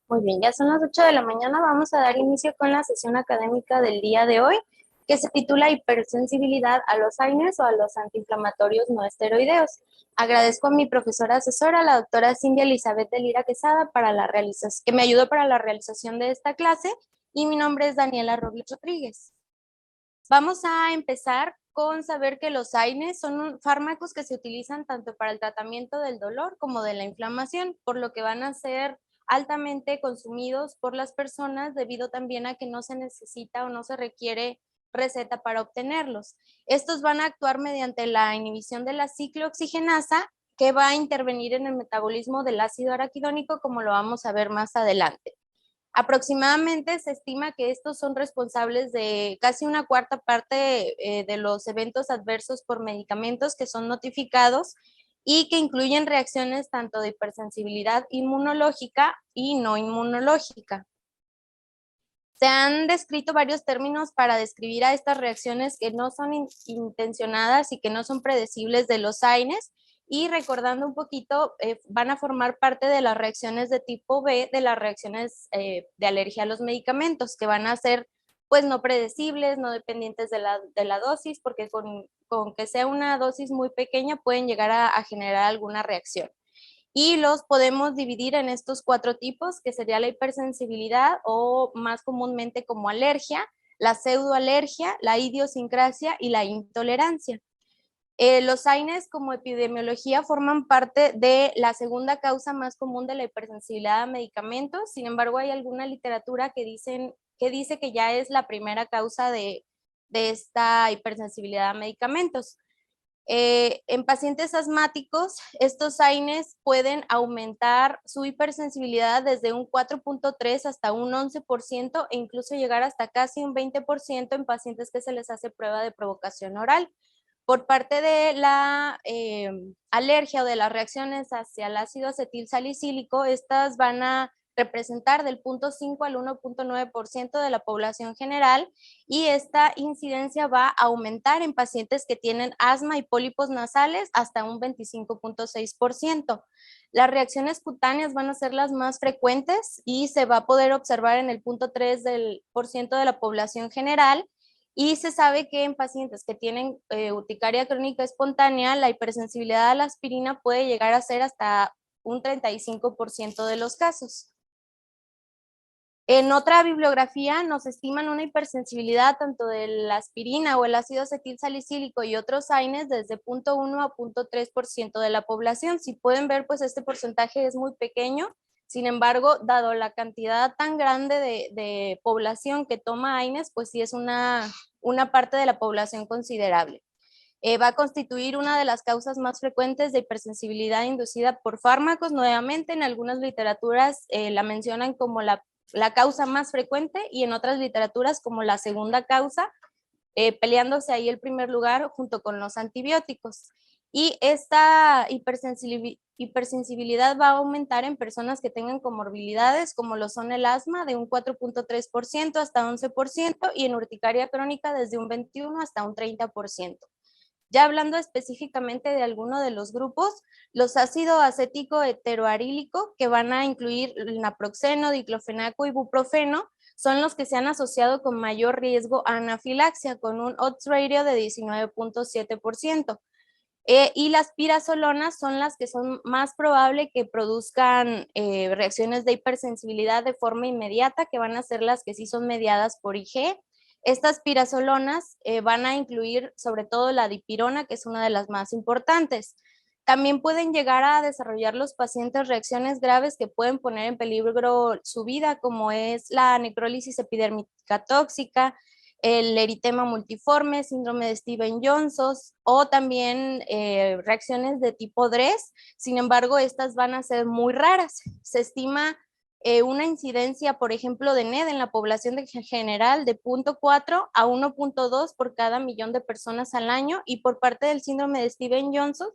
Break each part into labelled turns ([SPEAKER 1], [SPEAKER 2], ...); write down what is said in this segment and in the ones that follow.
[SPEAKER 1] Muy bien, ya son las 8 de la mañana. Vamos a dar inicio con la sesión académica del día de hoy, que se titula Hipersensibilidad a los AINES o a los antiinflamatorios no esteroideos. Agradezco a mi profesora asesora, la doctora Cindy Elizabeth de Lira Quesada, que me ayudó para la realización de esta clase, y mi nombre es Daniela Robles Rodríguez. Vamos a empezar con saber que los AINES son fármacos que se utilizan tanto para el tratamiento del dolor como de la inflamación, por lo que van a ser altamente consumidos por las personas debido también a que no se necesita o no se requiere receta para obtenerlos. Estos van a actuar mediante la inhibición de la ciclooxigenasa, que va a intervenir en el metabolismo del ácido araquidónico, como lo vamos a ver más adelante. Aproximadamente se estima que estos son responsables de casi una cuarta parte de los eventos adversos por medicamentos que son notificados y que incluyen reacciones tanto de hipersensibilidad inmunológica y no inmunológica. Se han descrito varios términos para describir a estas reacciones que no son intencionadas y que no son predecibles de los AINES, y recordando un poquito, van a formar parte de las reacciones de tipo B, de las reacciones de alergia a los medicamentos, que van a ser pues no predecibles, no dependientes de la dosis, porque con que sea una dosis muy pequeña pueden llegar a generar alguna reacción. Y los podemos dividir en estos cuatro tipos, que sería la hipersensibilidad o más comúnmente como alergia, la pseudoalergia, la idiosincrasia y la intolerancia. Los AINES como epidemiología forman parte de la segunda causa más común de la hipersensibilidad a medicamentos. Sin embargo, hay alguna literatura que dice que ya es la primera causa de esta hipersensibilidad a medicamentos. En pacientes asmáticos, estos AINES pueden aumentar su hipersensibilidad desde un 4.3 hasta un 11% e incluso llegar hasta casi un 20% en pacientes que se les hace prueba de provocación oral. Por parte de la alergia o de las reacciones hacia el ácido acetil salicílico, estas van a representar del 0.5 al 1.9% de la población general, y esta incidencia va a aumentar en pacientes que tienen asma y pólipos nasales hasta un 25.6%. Las reacciones cutáneas van a ser las más frecuentes y se va a poder observar en el 0.3% de la población general, y se sabe que en pacientes que tienen urticaria crónica espontánea, la hipersensibilidad a la aspirina puede llegar a ser hasta un 35% de los casos. En otra bibliografía nos estiman una hipersensibilidad tanto de la aspirina o el ácido acetil salicílico y otros AINES desde 0.1 a 0.3% de la población. Si pueden ver, pues este porcentaje es muy pequeño. Sin embargo, dado la cantidad tan grande de población que toma AINES, pues sí es una parte de la población considerable. Va a constituir una de las causas más frecuentes de hipersensibilidad inducida por fármacos. Nuevamente, en algunas literaturas la mencionan como la causa más frecuente, y en otras literaturas como la segunda causa, peleándose ahí el primer lugar junto con los antibióticos. Y esta hipersensibilidad va a aumentar en personas que tengan comorbilidades, como lo son el asma, de un 4.3% hasta 11%, y en urticaria crónica desde un 21 hasta un 30%. Ya hablando específicamente de alguno de los grupos, los ácido acético heteroarílico, que van a incluir naproxeno, diclofenaco y buprofeno, son los que se han asociado con mayor riesgo a anafilaxia, con un odds ratio de 19.7%. Y las pirazolonas son las que son más probable que produzcan reacciones de hipersensibilidad de forma inmediata, que van a ser las que sí son mediadas por IG. Estas pirazolonas van a incluir sobre todo la dipirona, que es una de las más importantes. También pueden llegar a desarrollar los pacientes reacciones graves que pueden poner en peligro su vida, como es la necrólisis epidérmica tóxica, el eritema multiforme, síndrome de Stevens-Johnson, o también reacciones de tipo DRESS. Sin embargo, estas van a ser muy raras. Se estima una incidencia, por ejemplo, de NED en la población general de 0.4 a 1.2 por cada millón de personas al año, y por parte del síndrome de Stevens-Johnson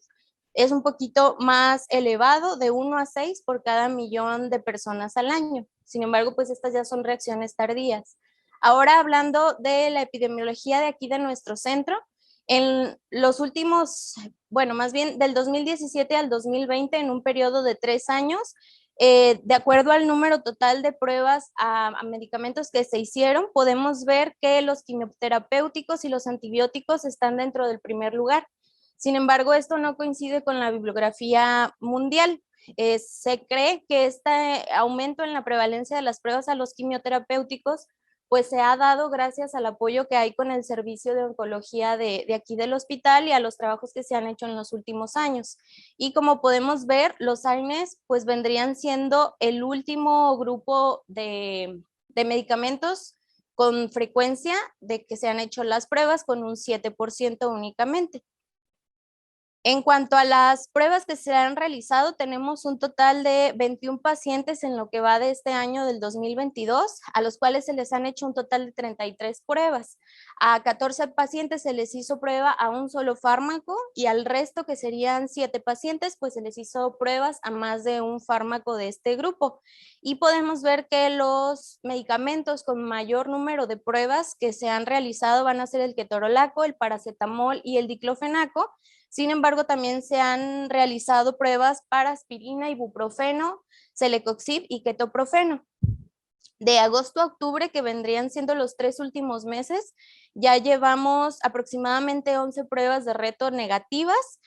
[SPEAKER 1] es un poquito más elevado, de 1 a 6 por cada millón de personas al año. Sin embargo, pues estas ya son reacciones tardías. Ahora, hablando de la epidemiología de aquí de nuestro centro, en los últimos, bueno, más bien del 2017 al 2020, en un periodo de 3 años, De acuerdo al número total de pruebas a medicamentos que se hicieron, podemos ver que los quimioterapéuticos y los antibióticos están dentro del primer lugar. Sin embargo, esto no coincide con la bibliografía mundial. Se cree que este aumento en la prevalencia de las pruebas a los quimioterapéuticos pues se ha dado gracias al apoyo que hay con el servicio de oncología de aquí del hospital y a los trabajos que se han hecho en los últimos años. Y como podemos ver, los AINES pues vendrían siendo el último grupo de medicamentos con frecuencia de que se han hecho las pruebas con un 7% únicamente. En cuanto a las pruebas que se han realizado, tenemos un total de 21 pacientes en lo que va de este año del 2022, a los cuales se les han hecho un total de 33 pruebas. A 14 pacientes se les hizo prueba a un solo fármaco y al resto, que serían 7 pacientes, pues se les hizo pruebas a más de un fármaco de este grupo. Y podemos ver que los medicamentos con mayor número de pruebas que se han realizado van a ser el ketorolaco, el paracetamol y el diclofenaco. Sin embargo, también se han realizado pruebas para aspirina, ibuprofeno, celecoxib y ketoprofeno. De agosto a octubre, que vendrían siendo los 3 últimos meses, ya llevamos aproximadamente 11 pruebas de reto negativas.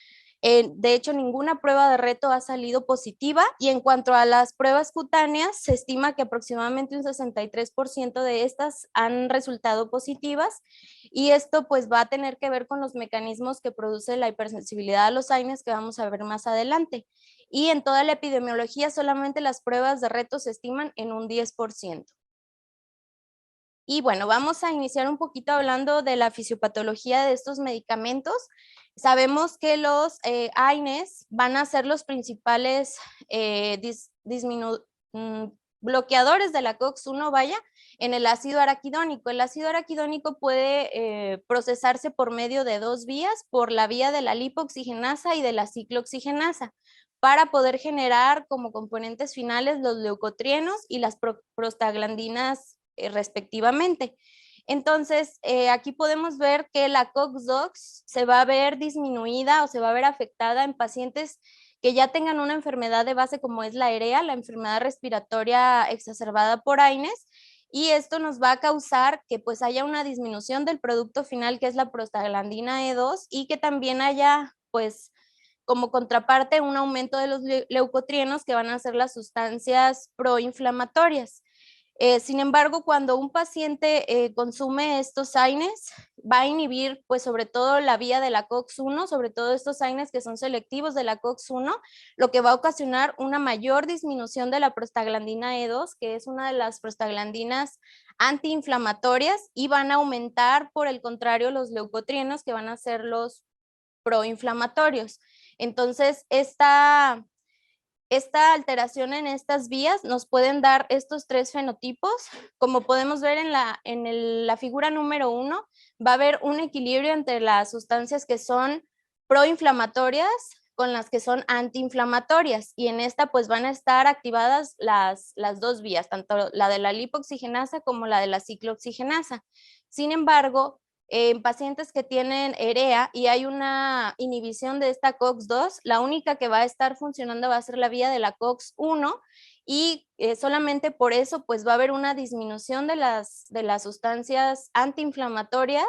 [SPEAKER 1] De hecho, ninguna prueba de reto ha salido positiva, y en cuanto a las pruebas cutáneas, se estima que aproximadamente un 63% de estas han resultado positivas, y esto pues va a tener que ver con los mecanismos que produce la hipersensibilidad a los AINES, que vamos a ver más adelante. Y en toda la epidemiología solamente las pruebas de reto se estiman en un 10%. Y bueno, vamos a iniciar un poquito hablando de la fisiopatología de estos medicamentos. Sabemos que los AINES van a ser los principales bloqueadores de la COX-1, vaya, en el ácido araquidónico. El ácido araquidónico puede procesarse por medio de 2 vías, por la vía de la lipoxigenasa y de la ciclooxigenasa, para poder generar como componentes finales los leucotrienos y las prostaglandinas respectivamente. Entonces, aquí podemos ver que la COX-2 se va a ver disminuida o se va a ver afectada en pacientes que ya tengan una enfermedad de base como es la EREA, la enfermedad respiratoria exacerbada por AINES, y esto nos va a causar que pues haya una disminución del producto final, que es la prostaglandina E2, y que también haya pues como contraparte un aumento de los leucotrienos, que van a ser las sustancias proinflamatorias. Sin embargo, cuando un paciente consume estos AINES, va a inhibir pues sobre todo la vía de la COX-1, sobre todo estos AINES que son selectivos de la COX-1, lo que va a ocasionar una mayor disminución de la prostaglandina E2, que es una de las prostaglandinas antiinflamatorias, y van a aumentar por el contrario los leucotrienos, que van a ser los proinflamatorios. Entonces, esta alteración en estas vías nos pueden dar estos 3 fenotipos. Como podemos ver en la figura número 1, va a haber un equilibrio entre las sustancias que son proinflamatorias con las que son antiinflamatorias, y en esta pues van a estar activadas las 2 vías, tanto la de la lipoxigenasa como la de la ciclooxigenasa. Sin embargo, en pacientes que tienen EREA y hay una inhibición de esta COX-2, la única que va a estar funcionando va a ser la vía de la COX-1, y solamente por eso pues va a haber una disminución de las sustancias antiinflamatorias,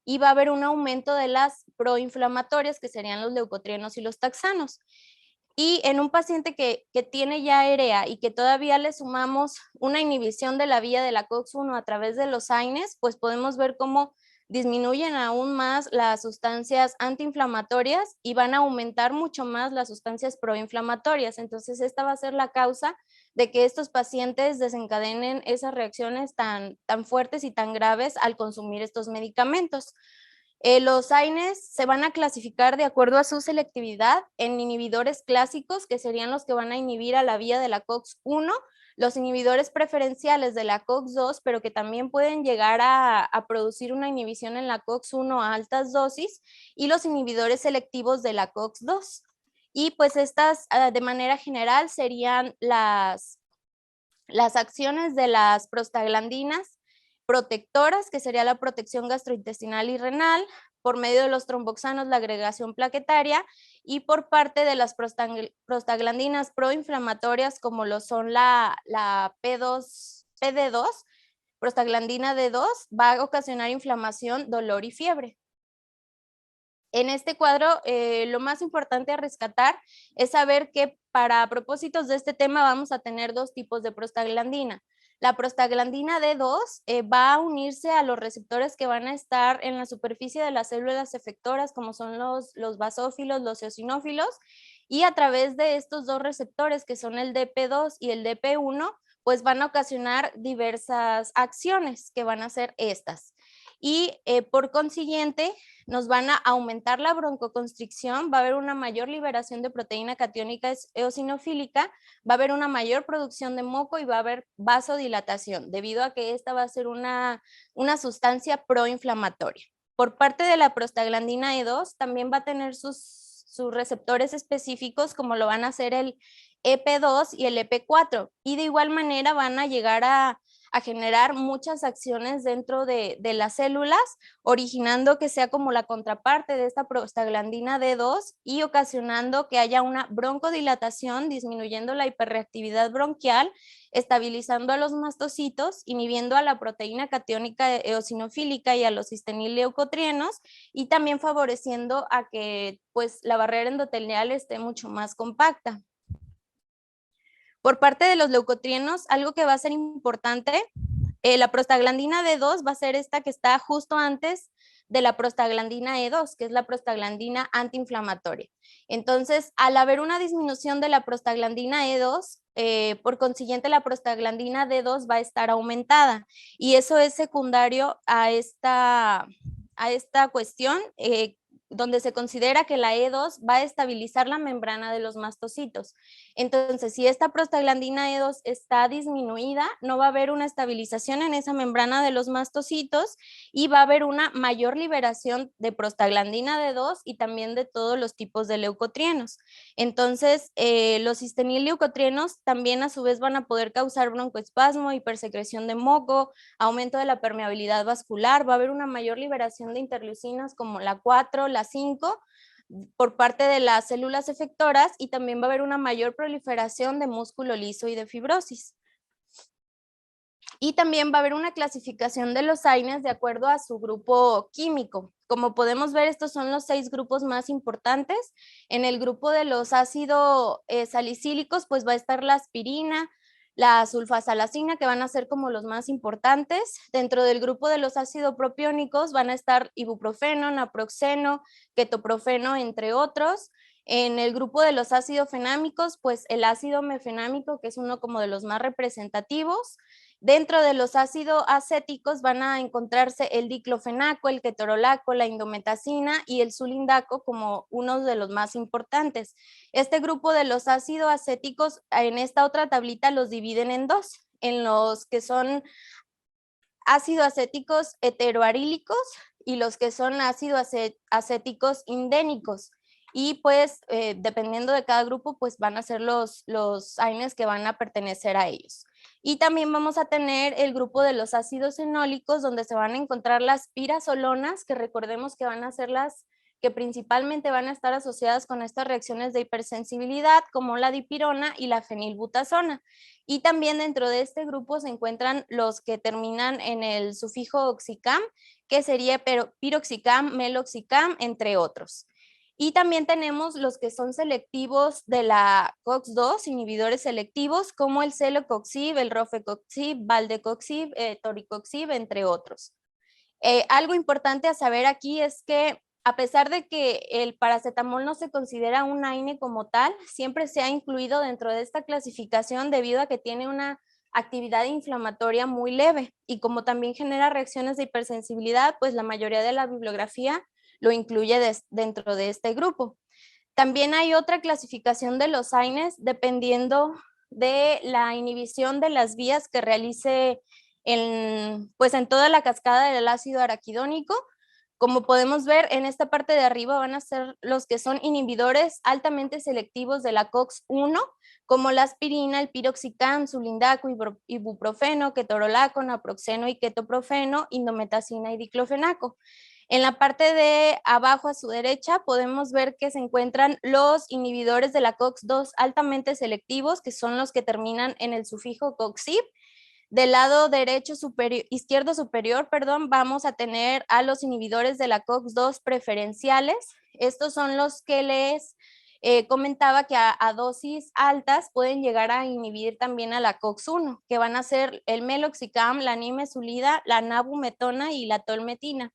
[SPEAKER 1] y va a haber un aumento de las proinflamatorias, que serían los leucotrienos y los taxanos. Y en un paciente que tiene ya EREA y que todavía le sumamos una inhibición de la vía de la COX-1 a través de los AINES, pues podemos ver cómo disminuyen aún más las sustancias antiinflamatorias y van a aumentar mucho más las sustancias proinflamatorias. Entonces, esta va a ser la causa de que estos pacientes desencadenen esas reacciones tan fuertes y tan graves al consumir estos medicamentos. Los AINES se van a clasificar de acuerdo a su selectividad en inhibidores clásicos, que serían los que van a inhibir a la vía de la COX-1, los inhibidores preferenciales de la COX-2, pero que también pueden llegar a producir una inhibición en la COX-1 a altas dosis, y los inhibidores selectivos de la COX-2. Y pues estas, de manera general, serían las acciones de las prostaglandinas protectoras, que sería la protección gastrointestinal y renal, por medio de los tromboxanos la agregación plaquetaria y por parte de las prostaglandinas proinflamatorias como lo son la PD2, prostaglandina D2, va a ocasionar inflamación, dolor y fiebre. En este cuadro, lo más importante a rescatar es saber que para propósitos de este tema vamos a tener dos tipos de prostaglandina. La prostaglandina D2 va a unirse a los receptores que van a estar en la superficie de las células efectoras, como son los basófilos, los eosinófilos, y a través de estos dos receptores, que son el DP2 y el DP1, pues van a ocasionar diversas acciones que van a ser estas. Y por consiguiente, nos van a aumentar la broncoconstricción, va a haber una mayor liberación de proteína catiónica eosinofílica, va a haber una mayor producción de moco y va a haber vasodilatación, debido a que esta va a ser una sustancia proinflamatoria. Por parte de la prostaglandina E2, también va a tener sus receptores específicos, como lo van a ser el EP2 y el EP4, y de igual manera van a llegar a generar muchas acciones dentro de las células, originando que sea como la contraparte de esta prostaglandina D2 y ocasionando que haya una broncodilatación, disminuyendo la hiperreactividad bronquial, estabilizando a los mastocitos, inhibiendo a la proteína catiónica eosinofílica y a los cistenil-leucotrienos, y también favoreciendo a que pues, la barrera endotelial esté mucho más compacta. Por parte de los leucotrienos, algo que va a ser importante, la prostaglandina D2 va a ser esta que está justo antes de la prostaglandina E2, que es la prostaglandina antiinflamatoria. Entonces, al haber una disminución de la prostaglandina E2, por consiguiente la prostaglandina D2 va a estar aumentada, y eso es secundario a esta cuestión, donde se considera que la E2 va a estabilizar la membrana de los mastocitos. Entonces, si esta prostaglandina E2 está disminuida, no va a haber una estabilización en esa membrana de los mastocitos y va a haber una mayor liberación de prostaglandina D2 y también de todos los tipos de leucotrienos. Entonces, los cistenil-leucotrienos también a su vez van a poder causar broncoespasmo, hipersecreción de moco, aumento de la permeabilidad vascular, va a haber una mayor liberación de interleucinas como la 4, la 5, por parte de las células efectoras, y también va a haber una mayor proliferación de músculo liso y de fibrosis. Y también va a haber una clasificación de los AINES de acuerdo a su grupo químico. Como podemos ver, estos son los 6 grupos más importantes. En el grupo de los ácidos salicílicos, pues va a estar la aspirina, la sulfasalacina, que van a ser como los más importantes. Dentro del grupo de los ácidos propiónicos van a estar ibuprofeno, naproxeno, ketoprofeno, entre otros. En el grupo de los ácidos fenámicos, pues el ácido mefenámico, que es uno como de los más representativos. Dentro de los ácidos acéticos van a encontrarse el diclofenaco, el ketorolaco, la indometacina y el sulindaco como uno de los más importantes. Este grupo de los ácidos acéticos en esta otra tablita los dividen en dos, en los que son ácidos acéticos heteroarílicos y los que son ácidos acéticos indénicos. Y pues dependiendo de cada grupo, pues van a ser los AINES que van a pertenecer a ellos. Y también vamos a tener el grupo de los ácidos enólicos, donde se van a encontrar las pirazolonas, que recordemos que van a ser las que principalmente van a estar asociadas con estas reacciones de hipersensibilidad, como la dipirona y la fenilbutazona. Y también dentro de este grupo se encuentran los que terminan en el sufijo oxicam, que sería piroxicam, meloxicam, entre otros. Y también tenemos los que son selectivos de la COX-2, inhibidores selectivos, como el celecoxib, el rofecoxib, valdecoxib, toricoxib, entre otros. Algo importante a saber aquí es que a pesar de que el paracetamol no se considera un AINE como tal, siempre se ha incluido dentro de esta clasificación debido a que tiene una actividad inflamatoria muy leve, y como también genera reacciones de hipersensibilidad, pues la mayoría de la bibliografía lo incluye dentro de este grupo. También hay otra clasificación de los AINES dependiendo de la inhibición de las vías que realice pues en toda la cascada del ácido araquidónico. Como podemos ver, en esta parte de arriba van a ser los que son inhibidores altamente selectivos de la COX-1, como la aspirina, el piroxicam, sulindaco, ibuprofeno, ketorolaco, naproxeno y ketoprofeno, indometacina y diclofenaco. En la parte de abajo a su derecha podemos ver que se encuentran los inhibidores de la COX-2 altamente selectivos, que son los que terminan en el sufijo COXIB. Del lado izquierdo superior, vamos a tener a los inhibidores de la COX-2 preferenciales. Estos son los que les comentaba que a dosis altas pueden llegar a inhibir también a la COX-1, que van a ser el meloxicam, la nimesulida, la nabumetona y la tolmetina.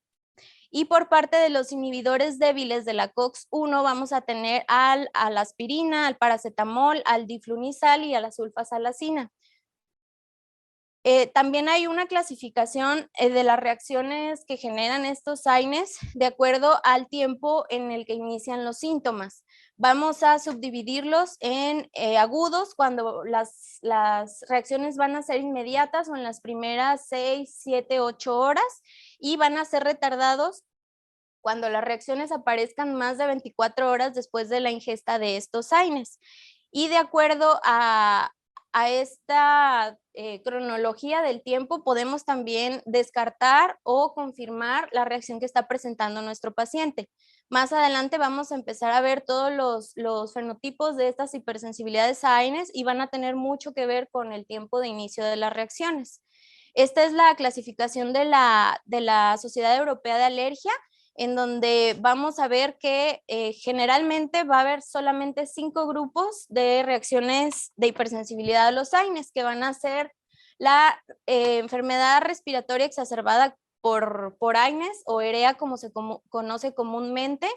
[SPEAKER 1] Y por parte de los inhibidores débiles de la COX-1 vamos a tener a la aspirina, al paracetamol, al diflunisal y a la sulfasalacina. También hay una clasificación de las reacciones que generan estos AINES de acuerdo al tiempo en el que inician los síntomas. Vamos a subdividirlos en agudos, cuando las reacciones van a ser inmediatas o en las primeras 6, 7, 8 horas, y van a ser retardados cuando las reacciones aparezcan más de 24 horas después de la ingesta de estos AINES. Y de acuerdo a esta cronología del tiempo, podemos también descartar o confirmar la reacción que está presentando nuestro paciente. Más adelante vamos a empezar a ver todos los fenotipos de estas hipersensibilidades a AINES y van a tener mucho que ver con el tiempo de inicio de las reacciones. Esta es la clasificación de la Sociedad Europea de Alergia, en donde vamos a ver que generalmente va a haber solamente 5 grupos de reacciones de hipersensibilidad a los AINES, que van a ser la enfermedad respiratoria exacerbada por AINES o EREA, como se conoce comúnmente,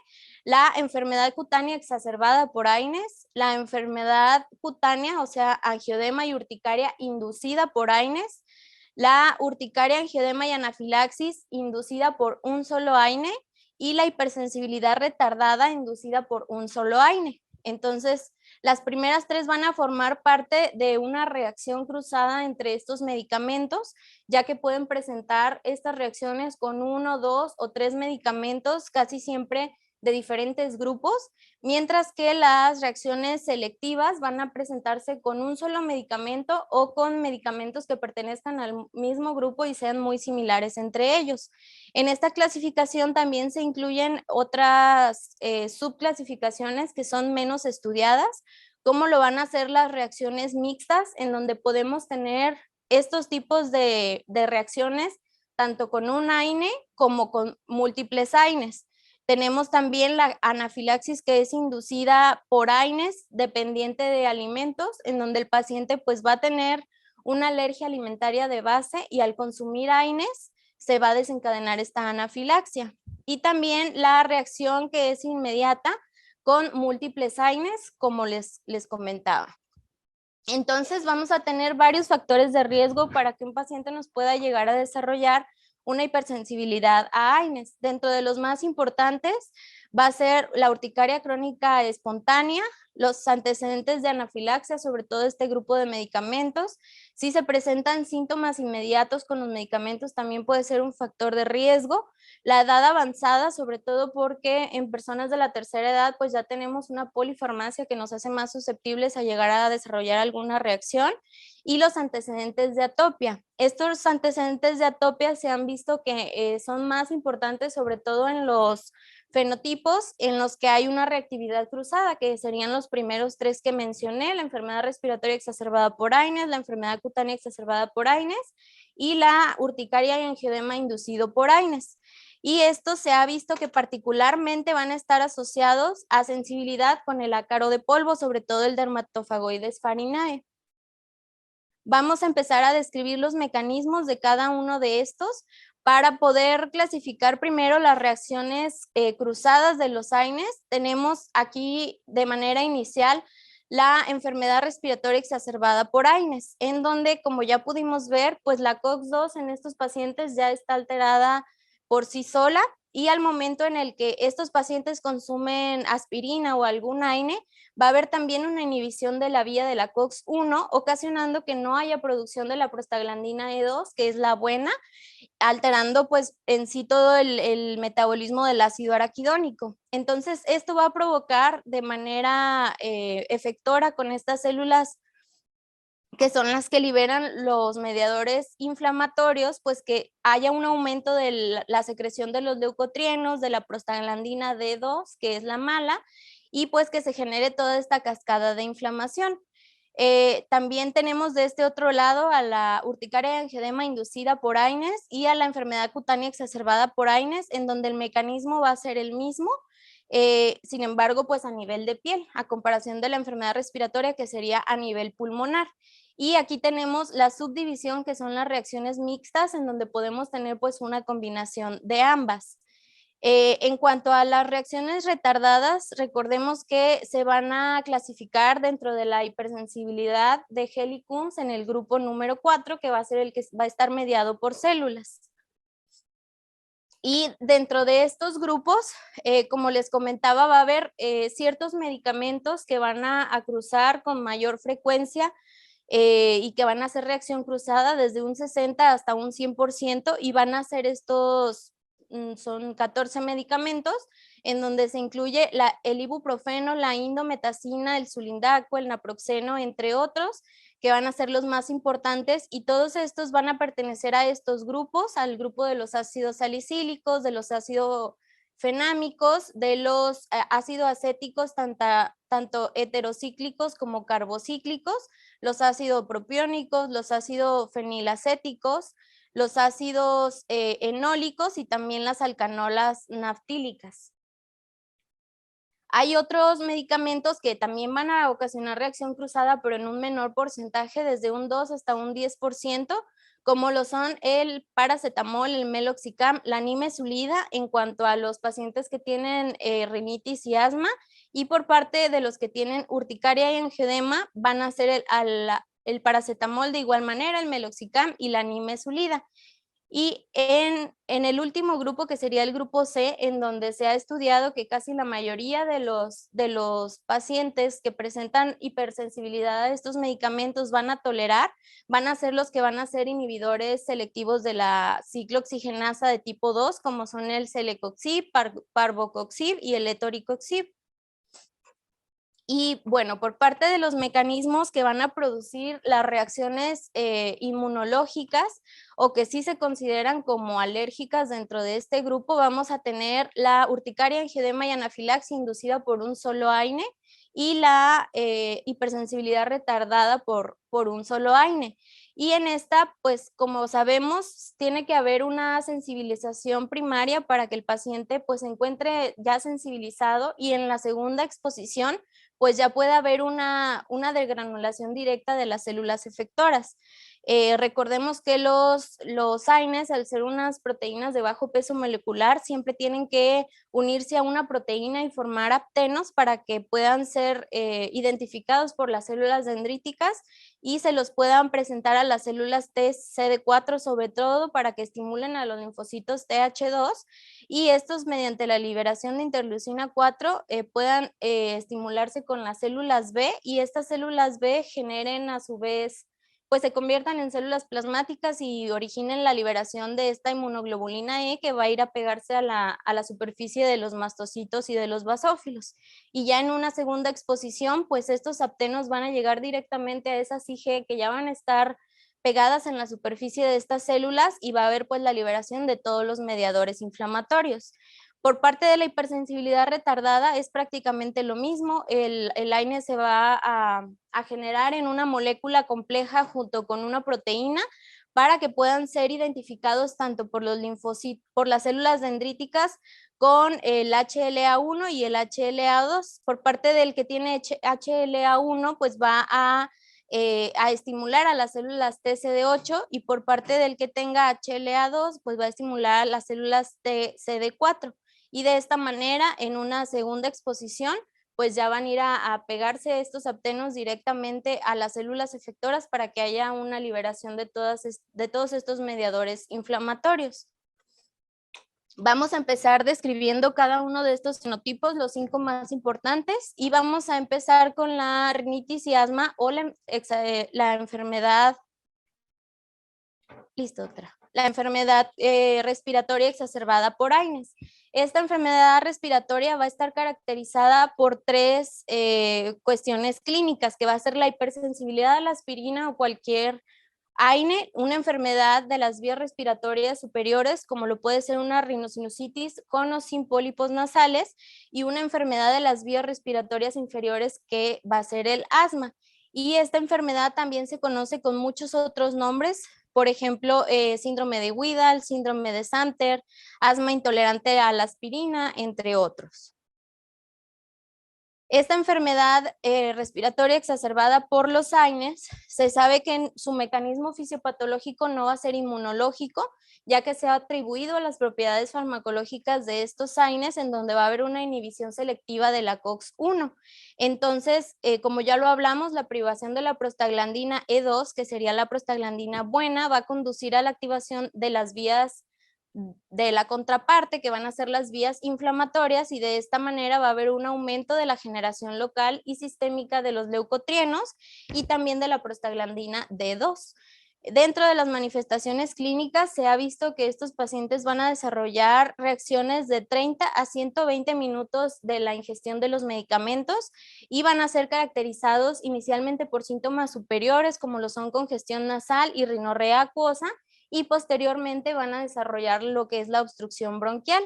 [SPEAKER 1] la enfermedad cutánea exacerbada por AINES, la enfermedad cutánea, o sea, angioedema y urticaria inducida por AINES, la urticaria, angioedema y anafilaxis inducida por un solo AINE, y la hipersensibilidad retardada inducida por un solo AINE. Entonces, las primeras 3 van a formar parte de una reacción cruzada entre estos medicamentos, ya que pueden presentar estas reacciones con 1, 2 o 3 medicamentos, casi siempre de diferentes grupos, mientras que las reacciones selectivas van a presentarse con un solo medicamento o con medicamentos que pertenezcan al mismo grupo y sean muy similares entre ellos. En esta clasificación también se incluyen otras subclasificaciones que son menos estudiadas, como lo van a ser las reacciones mixtas, en donde podemos tener estos tipos de reacciones tanto con un AINE como con múltiples AINES. Tenemos también la anafilaxis, que es inducida por AINES dependiente de alimentos, en donde el paciente pues va a tener una alergia alimentaria de base y al consumir AINES se va a desencadenar esta anafilaxia. Y también la reacción que es inmediata con múltiples AINES, como les comentaba. Entonces vamos a tener varios factores de riesgo para que un paciente nos pueda llegar a desarrollar una hipersensibilidad a AINES. Dentro de los más importantes va a ser la urticaria crónica espontánea, los antecedentes de anafilaxia, sobre todo este grupo de medicamentos. Si se presentan síntomas inmediatos con los medicamentos, también puede ser un factor de riesgo. La edad avanzada, sobre todo porque en personas de la tercera edad, pues ya tenemos una polifarmacia que nos hace más susceptibles a llegar a desarrollar alguna reacción. Y los antecedentes de atopia. Estos antecedentes de atopia se han visto que son más importantes, sobre todo en los fenotipos en los que hay una reactividad cruzada, que serían los primeros 3 que mencioné: la enfermedad respiratoria exacerbada por AINES, la enfermedad cutánea exacerbada por AINES y la urticaria y angioedema inducido por AINES. Y esto se ha visto que particularmente van a estar asociados a sensibilidad con el ácaro de polvo, sobre todo el Dermatofagoides farinae. Vamos a empezar a describir los mecanismos de cada uno de estos para poder clasificar primero las reacciones cruzadas de los AINES. Tenemos aquí de manera inicial la enfermedad respiratoria exacerbada por AINES, en donde, como ya pudimos ver, pues la COX-2 en estos pacientes ya está alterada por sí sola, y al momento en el que estos pacientes consumen aspirina o algún AINE, va a haber también una inhibición de la vía de la COX-1, ocasionando que no haya producción de la prostaglandina E2, que es la buena, alterando pues en sí todo el metabolismo del ácido araquidónico. Entonces esto va a provocar de manera efectora con estas células que son las que liberan los mediadores inflamatorios, pues que haya un aumento de la secreción de los leucotrienos, de la prostaglandina D2, que es la mala, y pues que se genere toda esta cascada de inflamación. También tenemos de este otro lado a la urticaria y angioedema inducida por AINES y a la enfermedad cutánea exacerbada por AINES, en donde el mecanismo va a ser el mismo, sin embargo, pues a nivel de piel, a comparación de la enfermedad respiratoria que sería a nivel pulmonar. Y aquí tenemos la subdivisión, que son las reacciones mixtas, en donde podemos tener pues una combinación de ambas. En cuanto a las reacciones retardadas, recordemos que se van a clasificar dentro de la hipersensibilidad de Heli-Kunz en el grupo número 4, que va a ser el que va a estar mediado por células. Y dentro de estos grupos, como les comentaba, va a haber ciertos medicamentos que van a cruzar con mayor frecuencia y que van a hacer reacción cruzada desde un 60 hasta un 100%, y van a ser estos, son 14 medicamentos, en donde se incluye el ibuprofeno, la indometacina, el sulindaco, el naproxeno, entre otros, que van a ser los más importantes, y todos estos van a pertenecer a estos grupos, al grupo de los ácidos salicílicos, de los ácidos fenámicos, de los ácidos acéticos, tanto heterocíclicos como carbocíclicos, los ácidos propiónicos, los ácidos fenilacéticos, los ácidos enólicos y también las alcanolas naftílicas. Hay otros medicamentos que también van a ocasionar reacción cruzada, pero en un menor porcentaje, desde un 2 hasta un 10%, como lo son el paracetamol, el meloxicam, la nimesulida, en cuanto a los pacientes que tienen rinitis y asma, y por parte de los que tienen urticaria y angioedema, van a ser el paracetamol de igual manera, el meloxicam y la nimesulida. Y en el último grupo, que sería el grupo C, en donde se ha estudiado que casi la mayoría de los pacientes que presentan hipersensibilidad a estos medicamentos van a tolerar, van a ser los que van a ser inhibidores selectivos de la ciclooxigenasa de tipo 2, como son el celecoxib, parvocoxib y el etoricoxib. Y bueno, por parte de los mecanismos que van a producir las reacciones inmunológicas o que sí se consideran como alérgicas dentro de este grupo, vamos a tener la urticaria, angioedema y anafilaxia inducida por un solo AINE y la hipersensibilidad retardada por un solo AINE. Y en esta, pues como sabemos, tiene que haber una sensibilización primaria para que el paciente pues se encuentre ya sensibilizado, y en la segunda exposición pues ya puede haber una degranulación directa de las células efectoras. Recordemos que los AINES, al ser unas proteínas de bajo peso molecular, siempre tienen que unirse a una proteína y formar aptenos para que puedan ser identificados por las células dendríticas y se los puedan presentar a las células TCD4, sobre todo para que estimulen a los linfocitos TH2, y estos, mediante la liberación de interleucina 4, puedan estimularse con las células B, y estas células B generen a su vez, pues se conviertan en células plasmáticas y originen la liberación de esta inmunoglobulina E, que va a ir a pegarse a la superficie de los mastocitos y de los basófilos. Y ya en una segunda exposición, pues estos aptenos van a llegar directamente a esas IG que ya van a estar pegadas en la superficie de estas células, y va a haber pues la liberación de todos los mediadores inflamatorios. Por parte de la hipersensibilidad retardada es prácticamente lo mismo. El AINE se va a generar en una molécula compleja junto con una proteína para que puedan ser identificados tanto por los linfocitos, por las células dendríticas, con el HLA1 y el HLA2. Por parte del que tiene HLA1, pues va a estimular a las células TCD8, y por parte del que tenga HLA2, pues va a estimular a las células TCD4. Y de esta manera, en una segunda exposición, pues ya van a ir a pegarse estos aptenos directamente a las células efectoras para que haya una liberación de todos estos mediadores inflamatorios. Vamos a empezar describiendo cada uno de estos fenotipos, los 5 más importantes, y vamos a empezar con la rinitis y asma o la enfermedad. Listo, otra. la enfermedad respiratoria exacerbada por AINES. Esta enfermedad respiratoria va a estar caracterizada por tres cuestiones clínicas, que va a ser la hipersensibilidad a la aspirina o cualquier AINE, una enfermedad de las vías respiratorias superiores, como lo puede ser una rinosinusitis con o sin pólipos nasales, y una enfermedad de las vías respiratorias inferiores, que va a ser el asma. Y esta enfermedad también se conoce con muchos otros nombres, por ejemplo, síndrome de Widal, síndrome de Santer, asma intolerante a la aspirina, entre otros. Esta enfermedad respiratoria exacerbada por los AINES, se sabe que su mecanismo fisiopatológico no va a ser inmunológico, ya que se ha atribuido a las propiedades farmacológicas de estos AINES, en donde va a haber una inhibición selectiva de la COX-1. Entonces, como ya lo hablamos, la privación de la prostaglandina E2, que sería la prostaglandina buena, va a conducir a la activación de las vías de la contraparte, que van a ser las vías inflamatorias, y de esta manera va a haber un aumento de la generación local y sistémica de los leucotrienos y también de la prostaglandina D2. Dentro de las manifestaciones clínicas se ha visto que estos pacientes van a desarrollar reacciones de 30 a 120 minutos de la ingestión de los medicamentos y van a ser caracterizados inicialmente por síntomas superiores, como lo son congestión nasal y rinorrea acuosa, y posteriormente van a desarrollar lo que es la obstrucción bronquial.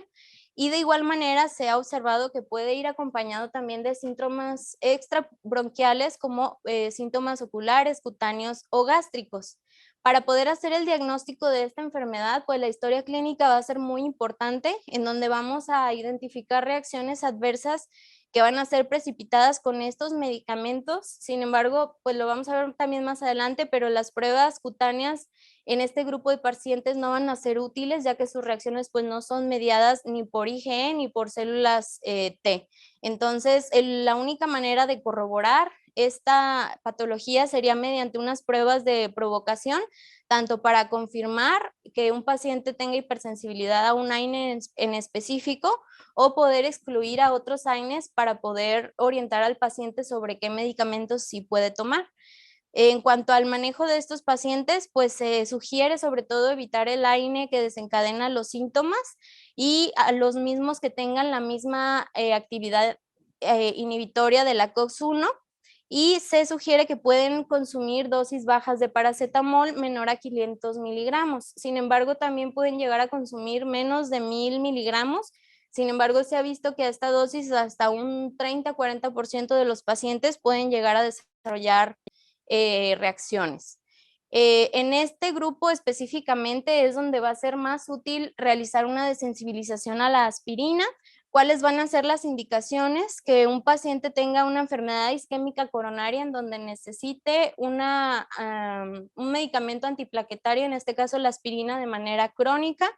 [SPEAKER 1] Y de igual manera se ha observado que puede ir acompañado también de síntomas extrabronquiales, como síntomas oculares, cutáneos o gástricos. Para poder hacer el diagnóstico de esta enfermedad, pues la historia clínica va a ser muy importante, en donde vamos a identificar reacciones adversas que van a ser precipitadas con estos medicamentos. Sin embargo, pues lo vamos a ver también más adelante, pero las pruebas cutáneas en este grupo de pacientes no van a ser útiles, ya que sus reacciones pues no son mediadas ni por IgE ni por células T. Entonces, la única manera de corroborar esta patología sería mediante unas pruebas de provocación, tanto para confirmar que un paciente tenga hipersensibilidad a un AINE en específico, o poder excluir a otros AINES para poder orientar al paciente sobre qué medicamentos sí puede tomar. En cuanto al manejo de estos pacientes, pues se sugiere sobre todo evitar el AINE que desencadena los síntomas, y a los mismos que tengan la misma actividad inhibitoria de la COX-1, y se sugiere que pueden consumir dosis bajas de paracetamol menor a 500 miligramos. Sin embargo, también pueden llegar a consumir menos de 1000 miligramos. Sin embargo, se ha visto que a esta dosis hasta un 30-40% de los pacientes pueden llegar a desarrollar reacciones. En este grupo específicamente es donde va a ser más útil realizar una desensibilización a la aspirina. ¿Cuáles van a ser las indicaciones? Que un paciente tenga una enfermedad isquémica coronaria en donde necesite un medicamento antiplaquetario, en este caso la aspirina, de manera crónica.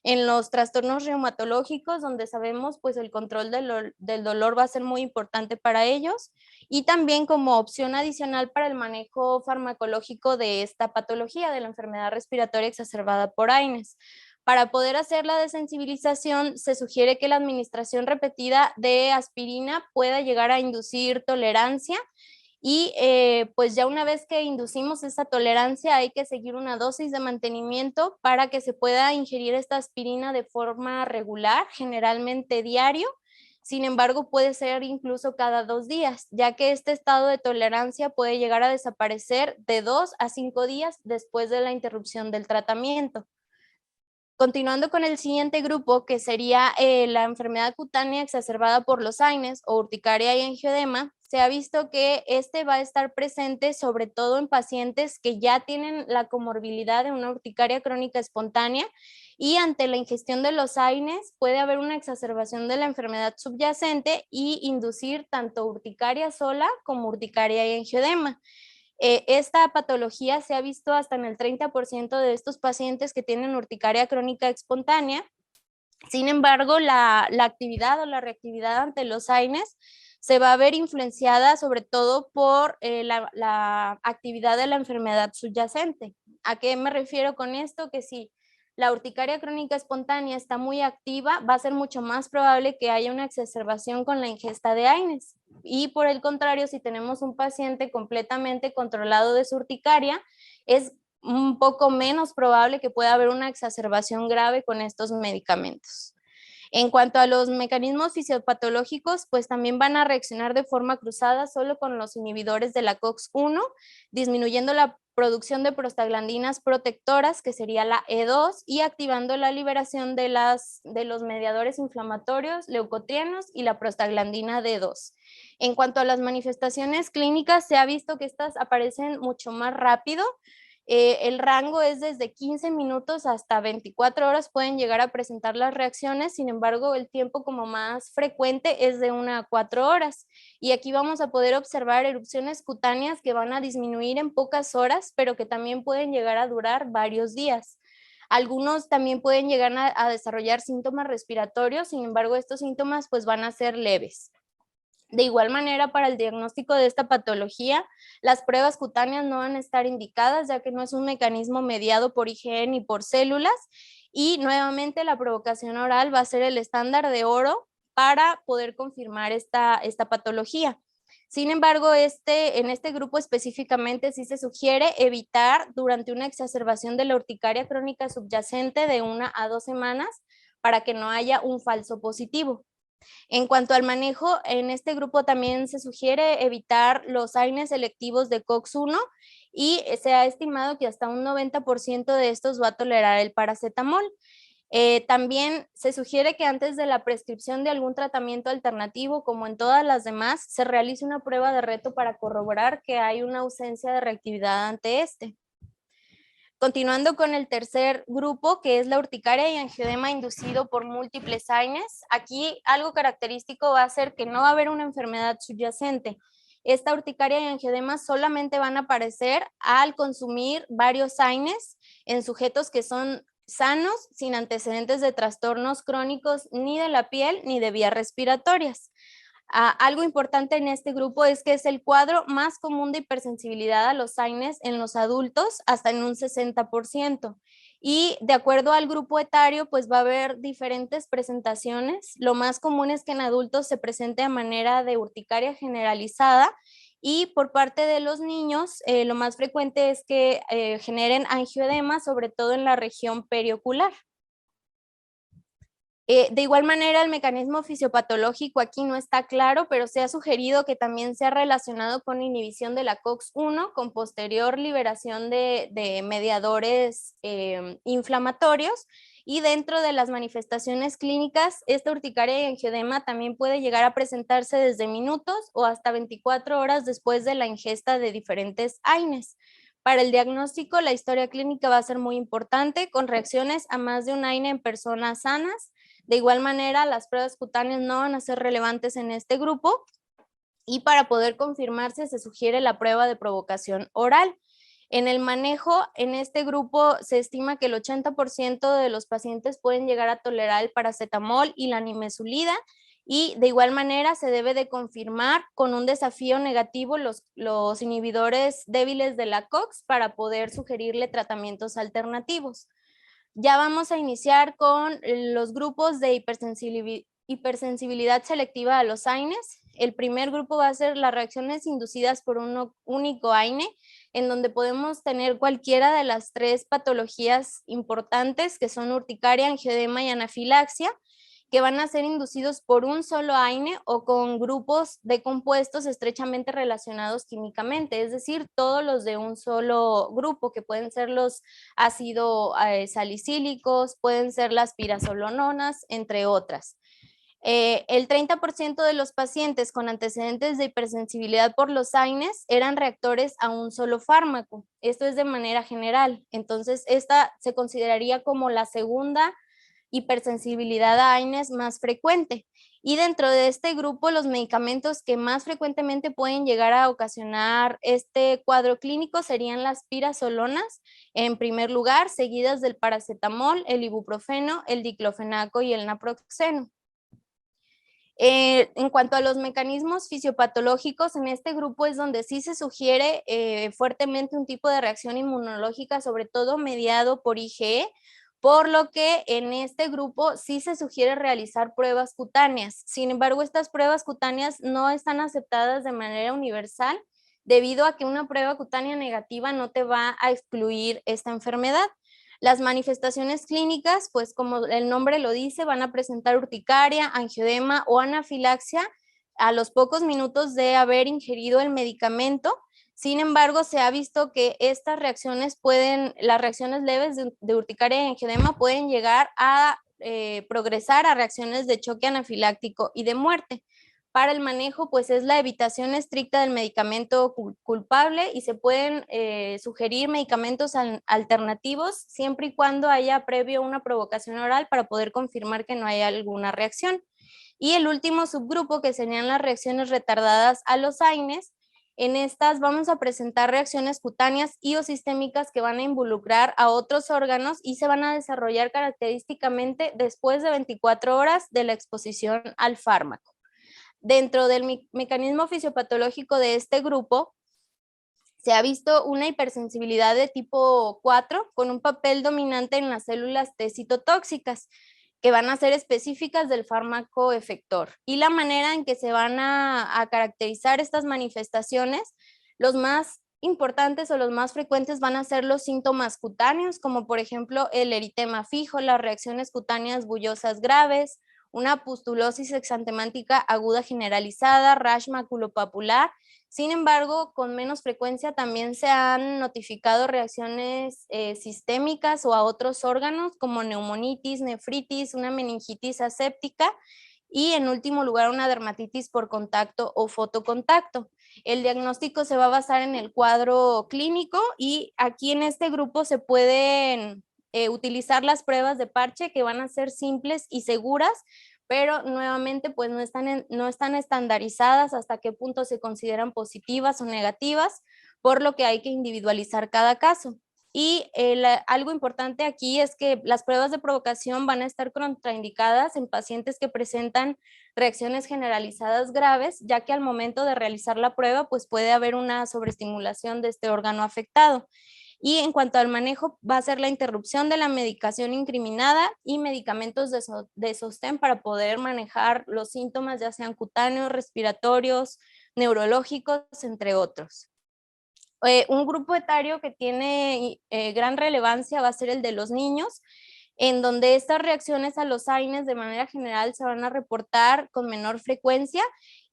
[SPEAKER 1] En los trastornos reumatológicos, donde sabemos pues el control del dolor va a ser muy importante para ellos, y también como opción adicional para el manejo farmacológico de esta patología, de la enfermedad respiratoria exacerbada por AINES. Para poder hacer la desensibilización, se sugiere que la administración repetida de aspirina pueda llegar a inducir tolerancia, y pues ya una vez que inducimos esa tolerancia, hay que seguir una dosis de mantenimiento para que se pueda ingerir esta aspirina de forma regular, generalmente diario. Sin embargo, puede ser incluso cada 2 días, ya que este estado de tolerancia puede llegar a desaparecer de 2 a 5 días después de la interrupción del tratamiento. Continuando con el siguiente grupo, que sería la enfermedad cutánea exacerbada por los AINES o urticaria y angioedema, se ha visto que este va a estar presente sobre todo en pacientes que ya tienen la comorbilidad de una urticaria crónica espontánea, y ante la ingestión de los AINES puede haber una exacerbación de la enfermedad subyacente y inducir tanto urticaria sola como urticaria y angioedema. Esta patología se ha visto hasta en el 30% de estos pacientes que tienen urticaria crónica espontánea. Sin embargo, la actividad o la reactividad ante los AINES se va a ver influenciada sobre todo por la actividad de la enfermedad subyacente. ¿A qué me refiero con esto? Que si la urticaria crónica espontánea está muy activa, va a ser mucho más probable que haya una exacerbación con la ingesta de AINES. Y por el contrario, si tenemos un paciente completamente controlado de su urticaria, es un poco menos probable que pueda haber una exacerbación grave con estos medicamentos. En cuanto a los mecanismos fisiopatológicos, pues también van a reaccionar de forma cruzada solo con los inhibidores de la COX-1, disminuyendo la producción de prostaglandinas protectoras, que sería la E2, y activando la liberación de los mediadores inflamatorios, leucotrienos y la prostaglandina D2. En cuanto a las manifestaciones clínicas, se ha visto que estas aparecen mucho más rápido. El rango es desde 15 minutos hasta 24 horas pueden llegar a presentar las reacciones, sin embargo, el tiempo como más frecuente es de 1 a 4 horas. Y aquí vamos a poder observar erupciones cutáneas que van a disminuir en pocas horas, pero que también pueden llegar a durar varios días. Algunos también pueden llegar a desarrollar síntomas respiratorios, sin embargo, estos síntomas pues van a ser leves. De igual manera, para el diagnóstico de esta patología, las pruebas cutáneas no van a estar indicadas, ya que no es un mecanismo mediado por IgE ni por células, y nuevamente la provocación oral va a ser el estándar de oro para poder confirmar esta patología. Sin embargo, en este grupo específicamente sí se sugiere evitar durante una exacerbación de la urticaria crónica subyacente de 1 a 2 semanas para que no haya un falso positivo. En cuanto al manejo, en este grupo también se sugiere evitar los AINES selectivos de COX-1 y se ha estimado que hasta un 90% de estos va a tolerar el paracetamol. También se sugiere que antes de la prescripción de algún tratamiento alternativo, como en todas las demás, se realice una prueba de reto para corroborar que hay una ausencia de reactividad ante este. Continuando con el tercer grupo, que es la urticaria y angioedema inducido por múltiples AINES, aquí algo característico va a ser que no va a haber una enfermedad subyacente. Esta urticaria y angioedema solamente van a aparecer al consumir varios AINES en sujetos que son sanos, sin antecedentes de trastornos crónicos ni de la piel ni de vías respiratorias. Algo importante en este grupo es que es el cuadro más común de hipersensibilidad a los AINES en los adultos, hasta en un 60%. Y de acuerdo al grupo etario, pues va a haber diferentes presentaciones. Lo más común es que en adultos se presente a manera de urticaria generalizada, y por parte de los niños, lo más frecuente es que generen angioedema, sobre todo en la región periocular. De igual manera, el mecanismo fisiopatológico aquí no está claro, pero se ha sugerido que también sea relacionado con inhibición de la COX-1 con posterior liberación de mediadores inflamatorios. Y dentro de las manifestaciones clínicas, esta urticaria y angioedema también puede llegar a presentarse desde minutos o hasta 24 horas después de la ingesta de diferentes AINES. Para el diagnóstico, la historia clínica va a ser muy importante, con reacciones a más de un AINE en personas sanas. De igual manera, las pruebas cutáneas no van a ser relevantes en este grupo, y para poder confirmarse se sugiere la prueba de provocación oral. En el manejo, en este grupo se estima que el 80% de los pacientes pueden llegar a tolerar el paracetamol y la nimesulida, y de igual manera se debe de confirmar con un desafío negativo los inhibidores débiles de la COX para poder sugerirle tratamientos alternativos. Ya vamos a iniciar con los grupos de hipersensibilidad selectiva a los AINES. El primer grupo va a ser las reacciones inducidas por un único AINE, en donde podemos tener cualquiera de las tres patologías importantes, que son urticaria, angioedema y anafilaxia, que van a ser inducidos por un solo AINE o con grupos de compuestos estrechamente relacionados químicamente, es decir, todos los de un solo grupo, que pueden ser los ácido salicílicos, pueden ser las pirazolononas, entre otras. El 30% de los pacientes con antecedentes de hipersensibilidad por los AINES eran reactores a un solo fármaco. Esto es de manera general. Entonces, esta se consideraría como la segunda hipersensibilidad a AINES más frecuente. Y dentro de este grupo, los medicamentos que más frecuentemente pueden llegar a ocasionar este cuadro clínico serían las pirazolonas, en primer lugar, seguidas del paracetamol, el ibuprofeno, el diclofenaco y el naproxeno. En cuanto a los mecanismos fisiopatológicos, en este grupo es donde sí se sugiere fuertemente un tipo de reacción inmunológica, sobre todo mediado por IgE, por lo que en este grupo sí se sugiere realizar pruebas cutáneas. Sin embargo, estas pruebas cutáneas no están aceptadas de manera universal, debido a que una prueba cutánea negativa no te va a excluir esta enfermedad. Las manifestaciones clínicas, pues como el nombre lo dice, van a presentar urticaria, angioedema o anafilaxia a los pocos minutos de haber ingerido el medicamento. Sin embargo, se ha visto que estas reacciones las reacciones leves de urticaria y angioedema pueden llegar a progresar a reacciones de choque anafiláctico y de muerte. Para el manejo, pues es la evitación estricta del medicamento culpable y se pueden sugerir medicamentos alternativos siempre y cuando haya previo una provocación oral para poder confirmar que no hay alguna reacción. Y el último subgrupo, que serían las reacciones retardadas a los AINES, en estas vamos a presentar reacciones cutáneas y o sistémicas que van a involucrar a otros órganos y se van a desarrollar característicamente después de 24 horas de la exposición al fármaco. Dentro del mecanismo fisiopatológico de este grupo, se ha visto una hipersensibilidad de tipo 4 con un papel dominante en las células T citotóxicas, que van a ser específicas del fármaco efector. Y la manera en que se van a caracterizar estas manifestaciones, los más importantes o los más frecuentes van a ser los síntomas cutáneos, como por ejemplo el eritema fijo, las reacciones cutáneas bullosas graves, una pustulosis exantemántica aguda generalizada, rash maculopapular. Sin embargo, con menos frecuencia también se han notificado reacciones sistémicas o a otros órganos como neumonitis, nefritis, una meningitis aséptica y en último lugar una dermatitis por contacto o fotocontacto. El diagnóstico se va a basar en el cuadro clínico y aquí en este grupo se pueden utilizar las pruebas de parche que van a ser simples y seguras, pero nuevamente pues no están estandarizadas hasta qué punto se consideran positivas o negativas, por lo que hay que individualizar cada caso. Y algo importante aquí es que las pruebas de provocación van a estar contraindicadas en pacientes que presentan reacciones generalizadas graves, ya que al momento de realizar la prueba pues puede haber una sobreestimulación de este órgano afectado. Y en cuanto al manejo, va a ser la interrupción de la medicación incriminada y medicamentos de sostén para poder manejar los síntomas, ya sean cutáneos, respiratorios, neurológicos, entre otros. Un grupo etario que tiene gran relevancia va a ser el de los niños, en donde estas reacciones a los AINES de manera general se van a reportar con menor frecuencia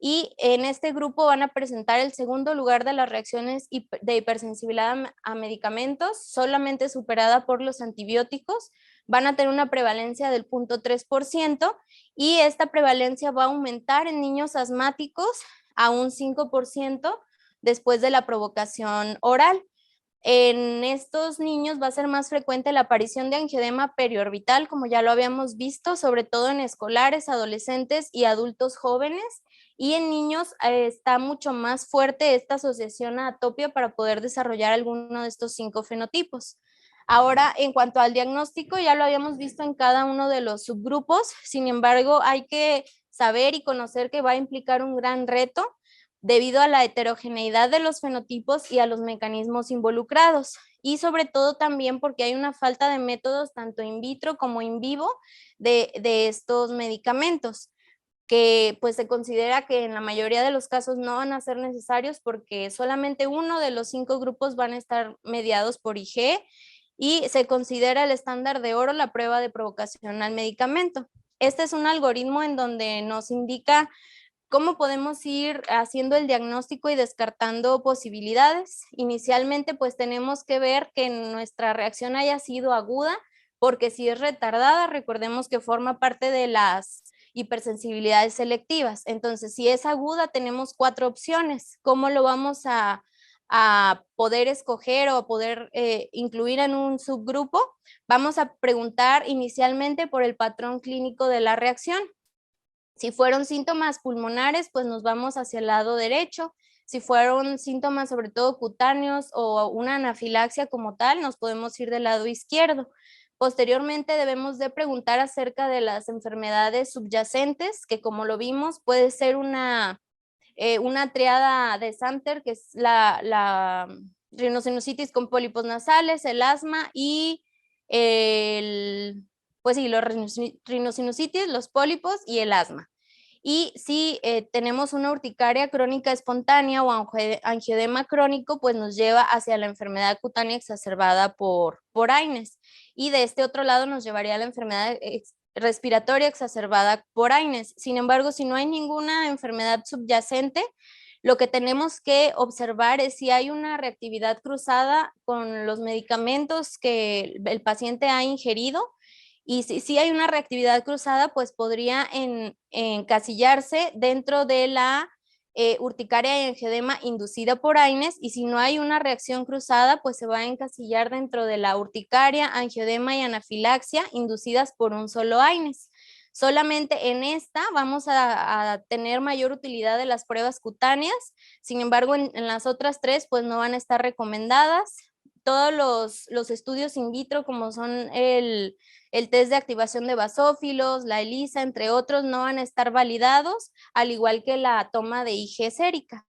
[SPEAKER 1] y en este grupo van a presentar el segundo lugar de las reacciones de hipersensibilidad a medicamentos, solamente superada por los antibióticos. Van a tener una prevalencia del 0.3% y esta prevalencia va a aumentar en niños asmáticos a un 5% después de la provocación oral. En estos niños va a ser más frecuente la aparición de angioedema periorbital, como ya lo habíamos visto, sobre todo en escolares, adolescentes y adultos jóvenes. Y en niños está mucho más fuerte esta asociación a atopia para poder desarrollar alguno de estos 5 fenotipos. Ahora, en cuanto al diagnóstico, ya lo habíamos visto en cada uno de los subgrupos, sin embargo, hay que saber y conocer que va a implicar un gran reto debido a la heterogeneidad de los fenotipos y a los mecanismos involucrados. Y sobre todo también porque hay una falta de métodos tanto in vitro como in vivo de estos medicamentos, que pues se considera que en la mayoría de los casos no van a ser necesarios porque solamente uno de los 5 grupos van a estar mediados por IgE y se considera el estándar de oro la prueba de provocación al medicamento. Este es un algoritmo en donde nos indica ¿cómo podemos ir haciendo el diagnóstico y descartando posibilidades? Inicialmente, pues tenemos que ver que nuestra reacción haya sido aguda, porque si es retardada, recordemos que forma parte de las hipersensibilidades selectivas. Entonces, si es aguda, tenemos 4 opciones. ¿Cómo lo vamos a poder escoger o poder incluir en un subgrupo? Vamos a preguntar inicialmente por el patrón clínico de la reacción. Si fueron síntomas pulmonares, pues nos vamos hacia el lado derecho. Si fueron síntomas sobre todo cutáneos o una anafilaxia como tal, nos podemos ir del lado izquierdo. Posteriormente debemos de preguntar acerca de las enfermedades subyacentes, que como lo vimos puede ser una triada de Samter, que es la rinosinusitis con pólipos nasales, el asma y pues sí, los rinosinusitis, los pólipos y el asma. Y si tenemos una urticaria crónica espontánea o angioedema crónico, pues nos lleva hacia la enfermedad cutánea exacerbada por AINES. Y de este otro lado nos llevaría a la enfermedad respiratoria exacerbada por AINES. Sin embargo, si no hay ninguna enfermedad subyacente, lo que tenemos que observar es si hay una reactividad cruzada con los medicamentos que el paciente ha ingerido, y si hay una reactividad cruzada, pues podría encasillarse dentro de la urticaria y angioedema inducida por AINES, y si no hay una reacción cruzada, pues se va a encasillar dentro de la urticaria, angioedema y anafilaxia inducidas por un solo AINES. Solamente en esta vamos a tener mayor utilidad de las pruebas cutáneas. Sin embargo, en las otras tres, pues no van a estar recomendadas. Todos los estudios in vitro, como son el test de activación de basófilos, la ELISA, entre otros, no van a estar validados, al igual que la toma de IG sérica.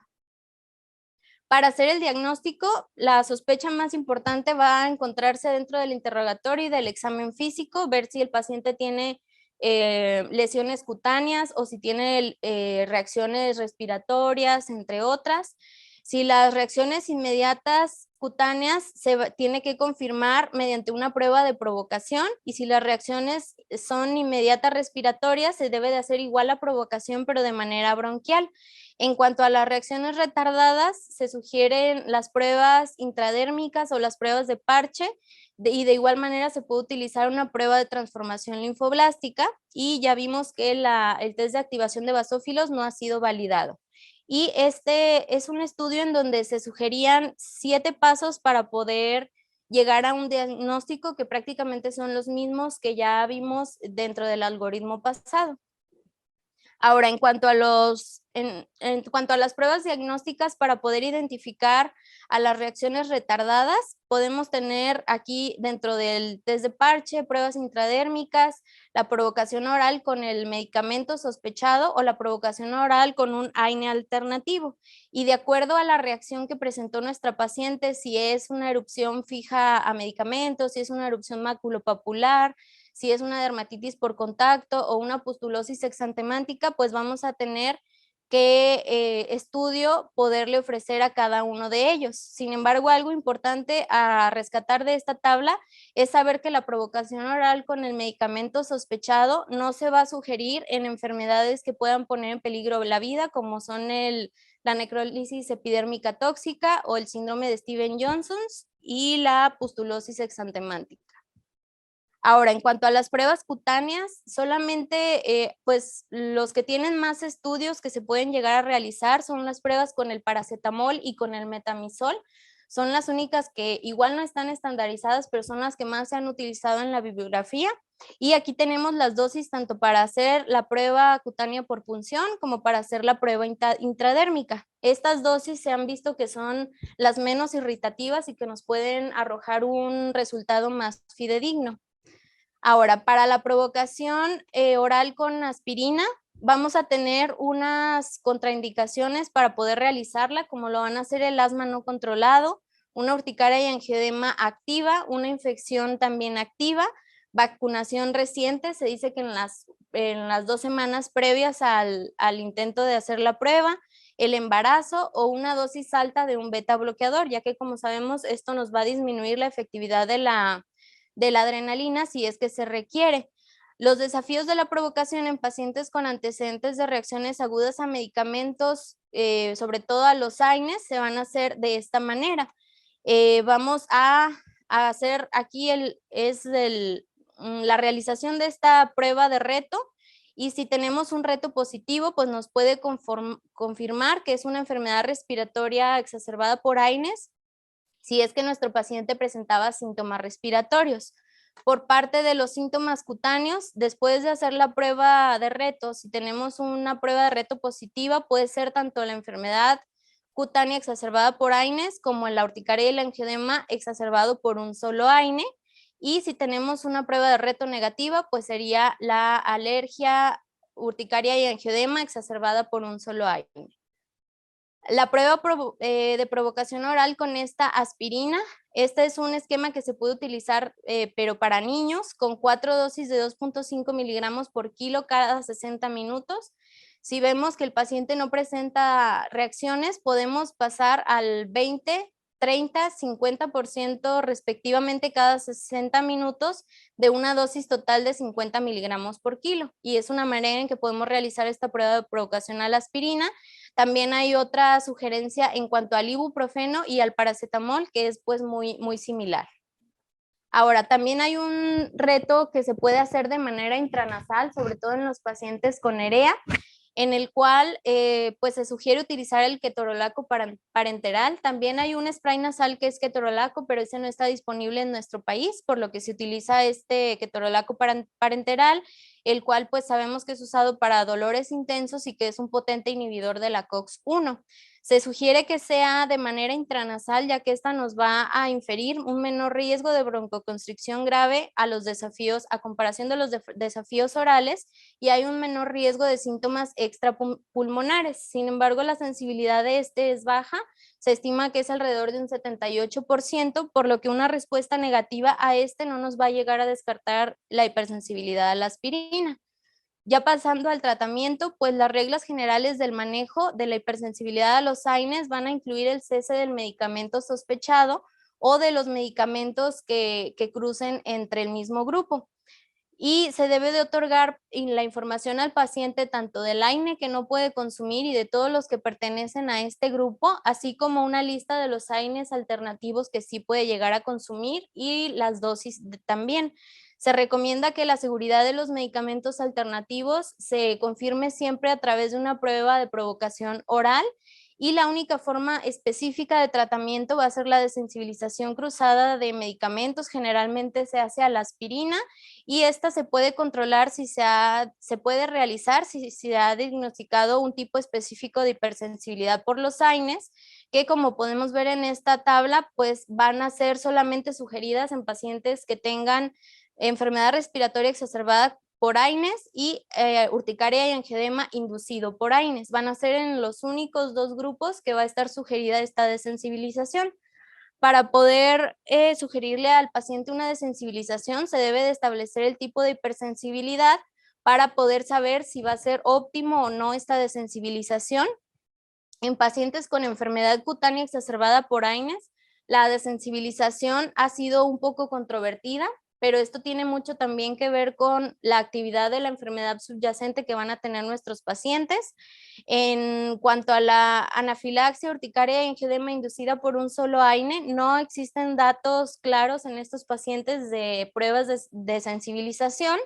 [SPEAKER 1] Para hacer el diagnóstico, la sospecha más importante va a encontrarse dentro del interrogatorio y del examen físico, ver si el paciente tiene lesiones cutáneas o si tiene reacciones respiratorias, entre otras. Si las reacciones inmediatas cutáneas se tiene que confirmar mediante una prueba de provocación, y si las reacciones son inmediatas respiratorias, se debe de hacer igual la provocación, pero de manera bronquial. En cuanto a las reacciones retardadas, se sugieren las pruebas intradérmicas o las pruebas de parche, y de igual manera se puede utilizar una prueba de transformación linfoblástica, y ya vimos que el test de activación de basófilos no ha sido validado. Y este es un estudio en donde se sugerían 7 pasos para poder llegar a un diagnóstico que prácticamente son los mismos que ya vimos dentro del algoritmo pasado. Ahora, en cuanto a las pruebas diagnósticas para poder identificar a las reacciones retardadas, podemos tener aquí dentro del test de parche pruebas intradérmicas, la provocación oral con el medicamento sospechado o la provocación oral con un AINE alternativo. Y de acuerdo a la reacción que presentó nuestra paciente, si es una erupción fija a medicamentos, si es una erupción maculopapular, si es una dermatitis por contacto o una pustulosis exantemántica, pues vamos a tener qué estudio poderle ofrecer a cada uno de ellos. Sin embargo, algo importante a rescatar de esta tabla es saber que la provocación oral con el medicamento sospechado no se va a sugerir en enfermedades que puedan poner en peligro la vida, como son la necrólisis epidérmica tóxica o el síndrome de Stevens-Johnson y la pustulosis exantemántica. Ahora, en cuanto a las pruebas cutáneas, solamente pues los que tienen más estudios que se pueden llegar a realizar son las pruebas con el paracetamol y con el metamizol. Son las únicas que igual no están estandarizadas, pero son las que más se han utilizado en la bibliografía. Y aquí tenemos las dosis tanto para hacer la prueba cutánea por punción como para hacer la prueba intradérmica. Estas dosis se han visto que son las menos irritativas y que nos pueden arrojar un resultado más fidedigno. Ahora, para la provocación oral con aspirina, vamos a tener unas contraindicaciones para poder realizarla, como lo van a ser el asma no controlado, una urticaria y angioedema activa, una infección también activa, vacunación reciente. Se dice que en las 2 semanas previas al intento de hacer la prueba, el embarazo o una dosis alta de un beta bloqueador, ya que, como sabemos, esto nos va a disminuir la efectividad de la adrenalina si es que se requiere. Los desafíos de la provocación en pacientes con antecedentes de reacciones agudas a medicamentos, sobre todo a los AINES, se van a hacer de esta manera. Vamos a hacer aquí la realización de esta prueba de reto, y si tenemos un reto positivo, pues nos puede confirmar que es una enfermedad respiratoria exacerbada por AINES, si es que nuestro paciente presentaba síntomas respiratorios. Por parte de los síntomas cutáneos, después de hacer la prueba de reto, si tenemos una prueba de reto positiva, puede ser tanto la enfermedad cutánea exacerbada por AINES como la urticaria y el angioedema exacerbado por un solo AINE. Y si tenemos una prueba de reto negativa, pues sería la alergia, urticaria y angioedema exacerbada por un solo AINE. La prueba de provocación oral con esta aspirina, este es un esquema que se puede utilizar, pero para niños, con 4 dosis de 2.5 miligramos por kilo cada 60 minutos. Si vemos que el paciente no presenta reacciones, podemos pasar al 20, 30, 50% respectivamente cada 60 minutos de una dosis total de 50 miligramos por kilo. Y es una manera en que podemos realizar esta prueba de provocación a la aspirina. También hay otra sugerencia en cuanto al ibuprofeno y al paracetamol, que es pues muy similar. Ahora, también hay un reto que se puede hacer de manera intranasal, sobre todo en los pacientes con EREA, en el cual pues se sugiere utilizar el ketorolaco parenteral. También hay un spray nasal que es ketorolaco, pero ese no está disponible en nuestro país, por lo que se utiliza este ketorolaco parenteral, el cual pues sabemos que es usado para dolores intensos y que es un potente inhibidor de la COX-1. Se sugiere que sea de manera intranasal, ya que esta nos va a inferir un menor riesgo de broncoconstricción grave a los desafíos, a comparación de los desafíos orales, y hay un menor riesgo de síntomas extrapulmonares. Sin embargo, la sensibilidad de este es baja, se estima que es alrededor de un 78%, por lo que una respuesta negativa a este no nos va a llegar a descartar la hipersensibilidad a la aspirina. Ya pasando al tratamiento, pues las reglas generales del manejo de la hipersensibilidad a los AINES van a incluir el cese del medicamento sospechado o de los medicamentos que crucen entre el mismo grupo. Y se debe de otorgar la información al paciente tanto del AINE que no puede consumir y de todos los que pertenecen a este grupo, así como una lista de los AINES alternativos que sí puede llegar a consumir y las dosis también. Se recomienda que la seguridad de los medicamentos alternativos se confirme siempre a través de una prueba de provocación oral, y la única forma específica de tratamiento va a ser la desensibilización cruzada de medicamentos. Generalmente se hace a la aspirina, y esta se puede controlar si se puede realizar si se ha diagnosticado un tipo específico de hipersensibilidad por los AINES, que como podemos ver en esta tabla, pues van a ser solamente sugeridas en pacientes que tengan enfermedad respiratoria exacerbada por AINES y urticaria y angedema inducido por AINES. Van a ser en los únicos dos grupos que va a estar sugerida esta desensibilización. Para poder sugerirle al paciente una desensibilización, se debe de establecer el tipo de hipersensibilidad para poder saber si va a ser óptimo o no esta desensibilización. En pacientes con enfermedad cutánea exacerbada por AINES, la desensibilización ha sido un poco controvertida, pero esto tiene mucho también que ver con la actividad de la enfermedad subyacente que van a tener nuestros pacientes. En cuanto a la anafilaxia urticaria y angedema inducida por un solo AINE, no existen datos claros en estos pacientes de pruebas de sensibilización.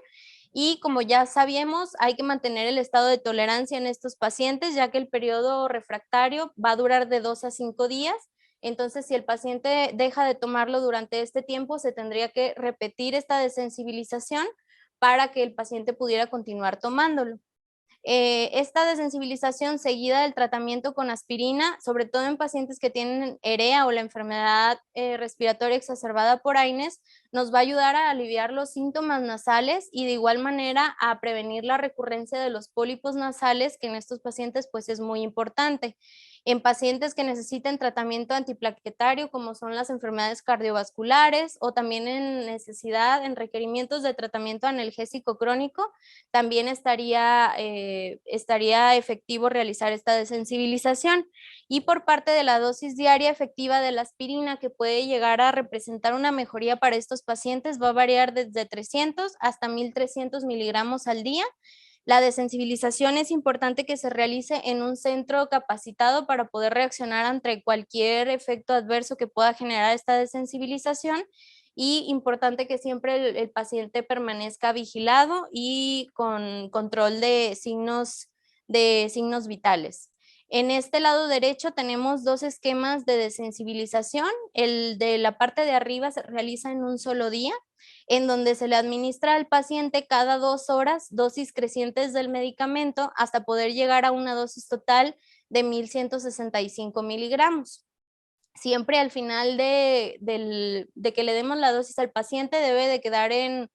[SPEAKER 1] Y como ya sabíamos, hay que mantener el estado de tolerancia en estos pacientes, ya que el periodo refractario va a durar de 2 a 5 días. Entonces, si el paciente deja de tomarlo durante este tiempo, se tendría que repetir esta desensibilización para que el paciente pudiera continuar tomándolo. Esta desensibilización seguida del tratamiento con aspirina, sobre todo en pacientes que tienen EREA o la enfermedad respiratoria exacerbada por AINES, nos va a ayudar a aliviar los síntomas nasales y de igual manera a prevenir la recurrencia de los pólipos nasales, que en estos pacientes pues es muy importante. En pacientes que necesiten tratamiento antiplaquetario, como son las enfermedades cardiovasculares, o también en requerimientos de tratamiento analgésico crónico, también estaría efectivo realizar esta desensibilización. Y por parte de la dosis diaria efectiva de la aspirina, que puede llegar a representar una mejoría para estos pacientes, va a variar desde 300 hasta 1300 miligramos al día. La desensibilización es importante que se realice en un centro capacitado para poder reaccionar ante cualquier efecto adverso que pueda generar esta desensibilización, y importante que siempre el paciente permanezca vigilado y con control de signos vitales. En este lado derecho tenemos dos esquemas de desensibilización. El de la parte de arriba se realiza en un solo día, en donde se le administra al paciente cada 2 horas dosis crecientes del medicamento hasta poder llegar a una dosis total de 1165 miligramos. Siempre al final de que le demos la dosis al paciente debe de quedar en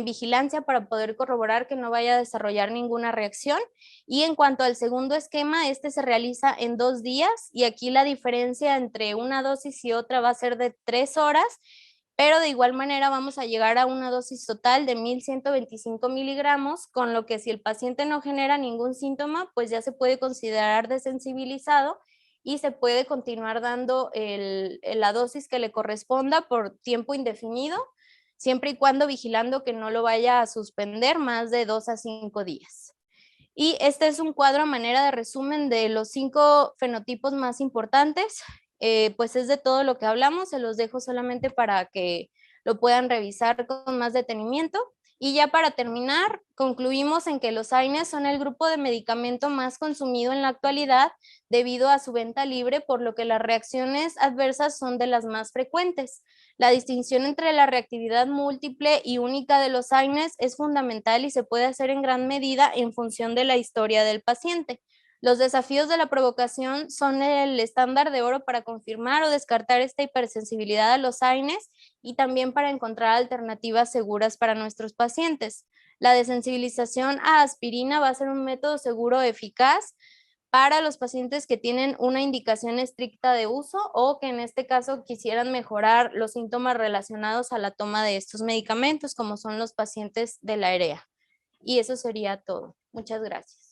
[SPEAKER 1] vigilancia para poder corroborar que no vaya a desarrollar ninguna reacción. Y en cuanto al segundo esquema, este se realiza en 2 días, y aquí la diferencia entre una dosis y otra va a ser de 3 horas, pero de igual manera vamos a llegar a una dosis total de 1125 miligramos, con lo que si el paciente no genera ningún síntoma, pues ya se puede considerar desensibilizado y se puede continuar dando la dosis que le corresponda por tiempo indefinido, siempre y cuando vigilando que no lo vaya a suspender más de 2 a 5 días. Y este es un cuadro a manera de resumen de los 5 fenotipos más importantes. Pues es de todo lo que hablamos, se los dejo solamente para que lo puedan revisar con más detenimiento. Y ya para terminar, concluimos en que los AINES son el grupo de medicamento más consumido en la actualidad debido a su venta libre, por lo que las reacciones adversas son de las más frecuentes. La distinción entre la reactividad múltiple y única de los AINES es fundamental y se puede hacer en gran medida en función de la historia del paciente. Los desafíos de la provocación son el estándar de oro para confirmar o descartar esta hipersensibilidad a los AINES y también para encontrar alternativas seguras para nuestros pacientes. La desensibilización a aspirina va a ser un método seguro eficaz para los pacientes que tienen una indicación estricta de uso o que en este caso quisieran mejorar los síntomas relacionados a la toma de estos medicamentos, como son los pacientes de la EREA. Y eso sería todo. Muchas gracias.